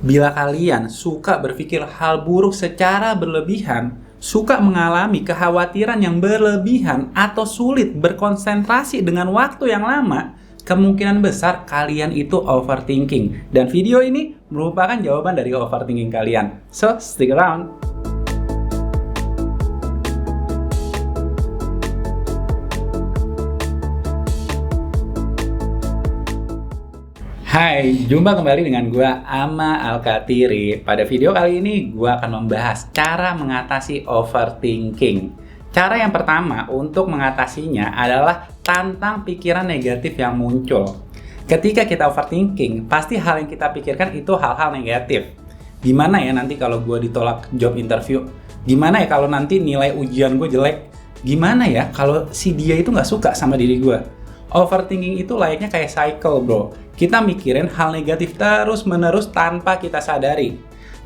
Bila kalian suka berpikir hal buruk secara berlebihan, suka mengalami kekhawatiran yang berlebihan, atau sulit berkonsentrasi dengan waktu yang lama, kemungkinan besar kalian itu overthinking. Dan video ini merupakan jawaban dari overthinking kalian. So, stick around! Hai, jumpa kembali dengan gua Ama Alkatiri. Pada video kali ini gua akan membahas cara mengatasi overthinking. Cara yang pertama untuk mengatasinya adalah tantang pikiran negatif yang muncul. Ketika kita overthinking, pasti hal yang kita pikirkan itu hal-hal negatif. Gimana ya nanti kalau gua ditolak job interview? Gimana ya kalau nanti nilai ujian gue jelek? Gimana ya kalau si dia itu nggak suka sama diri gue? Overthinking itu layaknya kayak cycle, bro. Kita mikirin hal negatif terus-menerus tanpa kita sadari.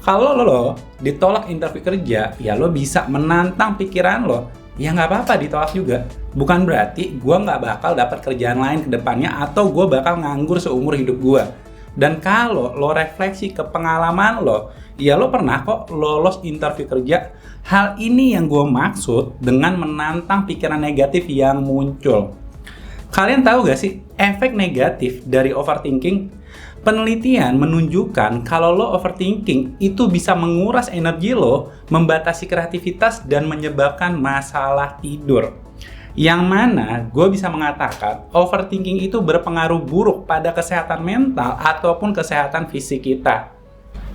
Kalau lo ditolak interview kerja, ya lo bisa menantang pikiran lo. Ya nggak apa-apa ditolak juga. Bukan berarti gue nggak bakal dapat kerjaan lain ke depannya atau gue bakal nganggur seumur hidup gue. Dan kalau lo refleksi ke pengalaman lo, ya lo pernah kok lolos interview kerja. Hal ini yang gue maksud dengan menantang pikiran negatif yang muncul. Kalian tahu gak sih efek negatif dari overthinking? Penelitian menunjukkan kalau lo overthinking itu bisa menguras energi lo, membatasi kreativitas, dan menyebabkan masalah tidur. Yang mana gue bisa mengatakan overthinking itu berpengaruh buruk pada kesehatan mental ataupun kesehatan fisik kita.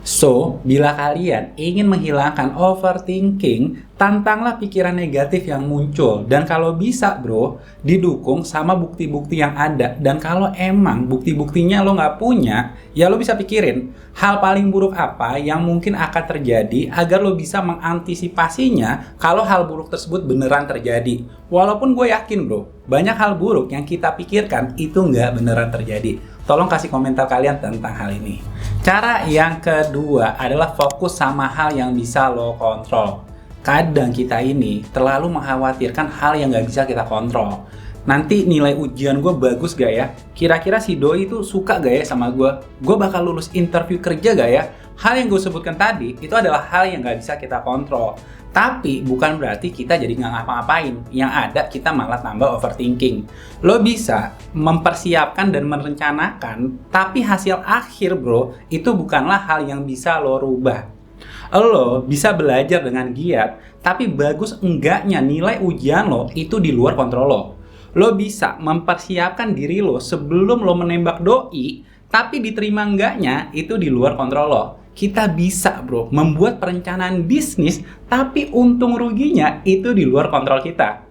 So, bila kalian ingin menghilangkan overthinking, tantanglah pikiran negatif yang muncul. Dan kalau bisa bro, didukung sama bukti-bukti yang ada. Dan kalau emang bukti-buktinya lo nggak punya, ya lo bisa pikirin hal paling buruk apa yang mungkin akan terjadi agar lo bisa mengantisipasinya kalau hal buruk tersebut beneran terjadi. Walaupun gue yakin bro, banyak hal buruk yang kita pikirkan itu nggak beneran terjadi. Tolong kasih komentar kalian tentang hal ini. Cara yang kedua adalah fokus sama hal yang bisa lo kontrol. Kadang kita ini terlalu mengkhawatirkan hal yang gak bisa kita kontrol. Nanti nilai ujian gue bagus gak ya? Kira-kira si doi itu suka gak ya sama gue? Gue bakal lulus interview kerja gak ya? Hal yang gue sebutkan tadi itu adalah hal yang gak bisa kita kontrol. Tapi bukan berarti kita jadi nggak ngapa-ngapain. Yang ada kita malah tambah overthinking. Lo bisa mempersiapkan dan merencanakan, tapi hasil akhir bro, itu bukanlah hal yang bisa lo rubah. Lo bisa belajar dengan giat, tapi bagus enggaknya nilai ujian lo itu di luar kontrol lo. Lo bisa mempersiapkan diri lo sebelum lo menembak doi, tapi diterima enggaknya itu di luar kontrol lo. Kita bisa bro membuat perencanaan bisnis, tapi untung ruginya itu di luar kontrol kita.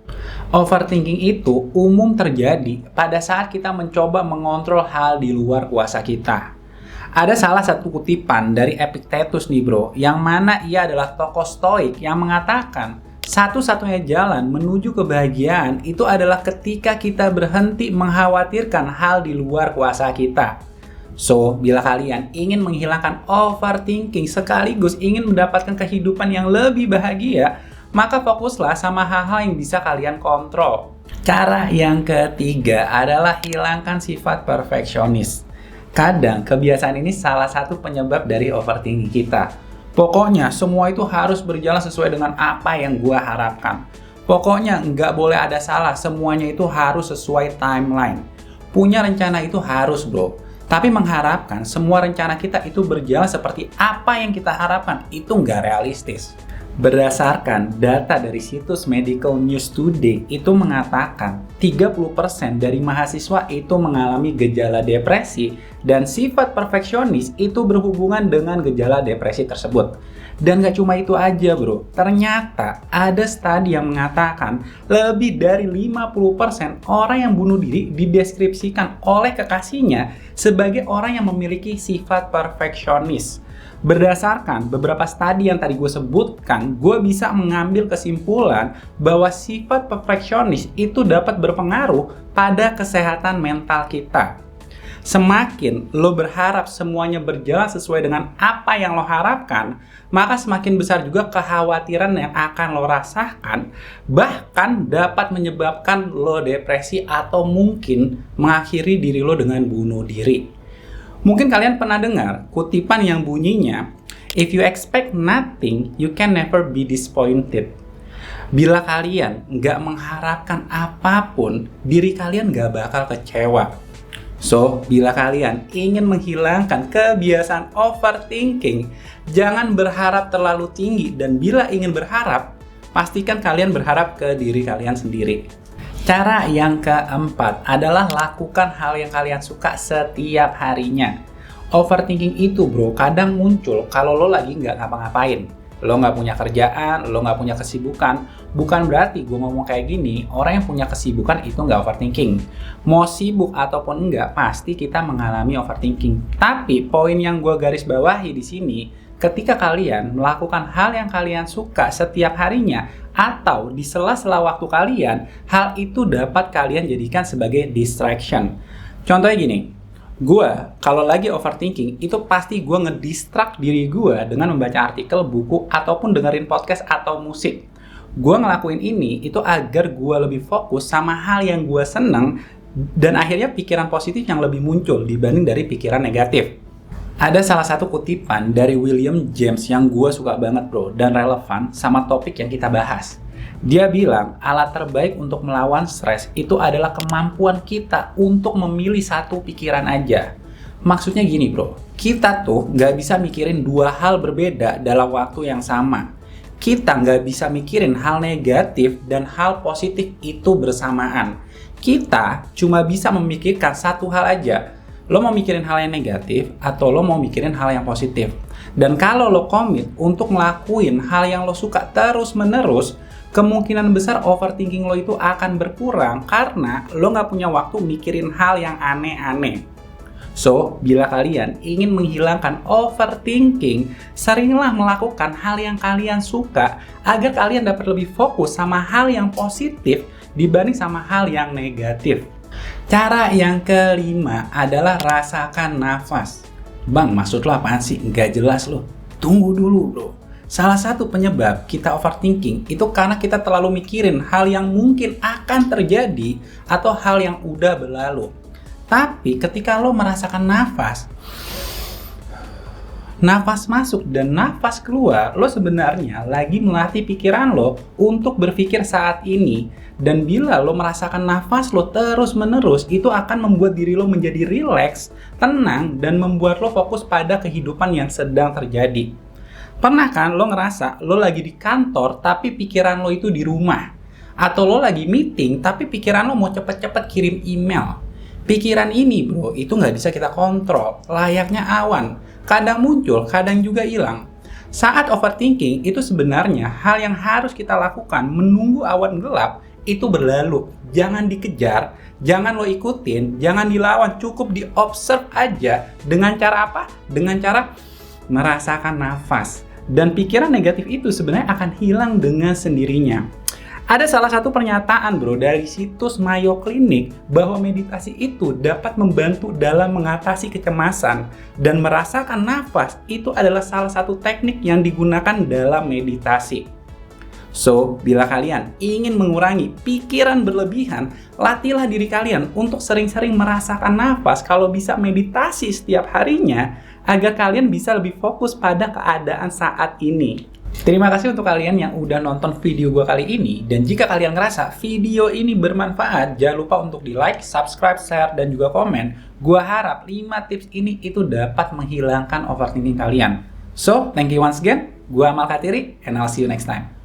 Overthinking itu umum terjadi pada saat kita mencoba mengontrol hal di luar kuasa kita. Ada salah satu kutipan dari Epictetus nih bro, yang mana ia adalah tokoh stoik yang mengatakan satu-satunya jalan menuju kebahagiaan itu adalah ketika kita berhenti mengkhawatirkan hal di luar kuasa kita. So, bila kalian ingin menghilangkan overthinking sekaligus ingin mendapatkan kehidupan yang lebih bahagia, maka fokuslah sama hal-hal yang bisa kalian kontrol. Cara yang ketiga adalah hilangkan sifat perfeksionis. Kadang kebiasaan ini salah satu penyebab dari overthinking kita. Pokoknya semua itu harus berjalan sesuai dengan apa yang gua harapkan. Pokoknya nggak boleh ada salah, semuanya itu harus sesuai timeline. Punya rencana itu harus bro. Tapi mengharapkan semua rencana kita itu berjalan seperti apa yang kita harapkan itu nggak realistis. Berdasarkan data dari situs Medical News Today itu mengatakan 30% dari mahasiswa itu mengalami gejala depresi dan sifat perfeksionis itu berhubungan dengan gejala depresi tersebut. Dan gak cuma itu aja bro, ternyata ada studi yang mengatakan lebih dari 50% orang yang bunuh diri dideskripsikan oleh kekasihnya sebagai orang yang memiliki sifat perfeksionis. Berdasarkan beberapa studi yang tadi gue sebutkan, gue bisa mengambil kesimpulan bahwa sifat perfeksionis itu dapat berpengaruh pada kesehatan mental kita. Semakin lo berharap semuanya berjalan sesuai dengan apa yang lo harapkan, maka semakin besar juga kekhawatiran yang akan lo rasakan, bahkan dapat menyebabkan lo depresi atau mungkin mengakhiri diri lo dengan bunuh diri. Mungkin kalian pernah dengar kutipan yang bunyinya, "If you expect nothing, you can never be disappointed." Bila kalian nggak mengharapkan apapun, diri kalian nggak bakal kecewa. So, bila kalian ingin menghilangkan kebiasaan overthinking, jangan berharap terlalu tinggi. Dan bila ingin berharap, pastikan kalian berharap ke diri kalian sendiri. Cara yang keempat adalah lakukan hal yang kalian suka setiap harinya. Overthinking itu bro, kadang muncul kalau lo lagi nggak ngapa-ngapain. Lo nggak punya kerjaan, lo nggak punya kesibukan. Bukan berarti gue ngomong kayak gini, orang yang punya kesibukan itu nggak overthinking. Mau sibuk ataupun enggak, pasti kita mengalami overthinking. Tapi poin yang gue garis bawahi di sini, ketika kalian melakukan hal yang kalian suka setiap harinya, atau di sela-sela waktu kalian, hal itu dapat kalian jadikan sebagai distraction. Contohnya gini, gue kalau lagi overthinking itu pasti gue ngedistract diri gue dengan membaca artikel, buku, ataupun dengerin podcast atau musik. Gue ngelakuin ini itu agar gue lebih fokus sama hal yang gue seneng dan akhirnya pikiran positif yang lebih muncul dibanding dari pikiran negatif. Ada salah satu kutipan dari William James yang gue suka banget bro dan relevan sama topik yang kita bahas. Dia bilang, alat terbaik untuk melawan stres itu adalah kemampuan kita untuk memilih satu pikiran aja. Maksudnya gini bro, kita tuh nggak bisa mikirin dua hal berbeda dalam waktu yang sama. Kita nggak bisa mikirin hal negatif dan hal positif itu bersamaan. Kita cuma bisa memikirkan satu hal aja. Lo mau mikirin hal yang negatif atau lo mau mikirin hal yang positif. Dan kalau lo komit untuk ngelakuin hal yang lo suka terus-menerus, kemungkinan besar overthinking lo itu akan berkurang karena lo nggak punya waktu mikirin hal yang aneh-aneh. So, bila kalian ingin menghilangkan overthinking, seringlah melakukan hal yang kalian suka agar kalian dapat lebih fokus sama hal yang positif dibanding sama hal yang negatif. Cara yang kelima adalah rasakan nafas. Bang, maksud lo apaan sih? Nggak jelas lo. Tunggu dulu bro. Salah satu penyebab kita overthinking itu karena kita terlalu mikirin hal yang mungkin akan terjadi atau hal yang udah berlalu. Tapi ketika lo merasakan nafas masuk dan nafas keluar, lo sebenarnya lagi melatih pikiran lo untuk berpikir saat ini. Dan bila lo merasakan nafas lo terus-menerus, itu akan membuat diri lo menjadi rileks, tenang, dan membuat lo fokus pada kehidupan yang sedang terjadi. Pernah kan lo ngerasa lo lagi di kantor tapi pikiran lo itu di rumah? Atau lo lagi meeting tapi pikiran lo mau cepet-cepet kirim email? Pikiran ini bro, itu nggak bisa kita kontrol, layaknya awan. Kadang muncul, kadang juga hilang. Saat overthinking, itu sebenarnya hal yang harus kita lakukan, menunggu awan gelap itu berlalu. Jangan dikejar, jangan lo ikutin, jangan dilawan, cukup diobserve aja. Dengan cara apa? Dengan cara merasakan nafas. Dan pikiran negatif itu sebenarnya akan hilang dengan sendirinya. Ada salah satu pernyataan bro dari situs Mayo Clinic bahwa meditasi itu dapat membantu dalam mengatasi kecemasan dan merasakan nafas itu adalah salah satu teknik yang digunakan dalam meditasi. So, bila kalian ingin mengurangi pikiran berlebihan, latihlah diri kalian untuk sering-sering merasakan nafas, kalau bisa meditasi setiap harinya agar kalian bisa lebih fokus pada keadaan saat ini. Terima kasih untuk kalian yang udah nonton video gue kali ini. Dan jika kalian ngerasa video ini bermanfaat, jangan lupa untuk di like, subscribe, share, dan juga komen. Gue harap 5 tips ini itu dapat menghilangkan overthinking kalian. So, thank you once again. Gue Amal Katiri, and I'll see you next time.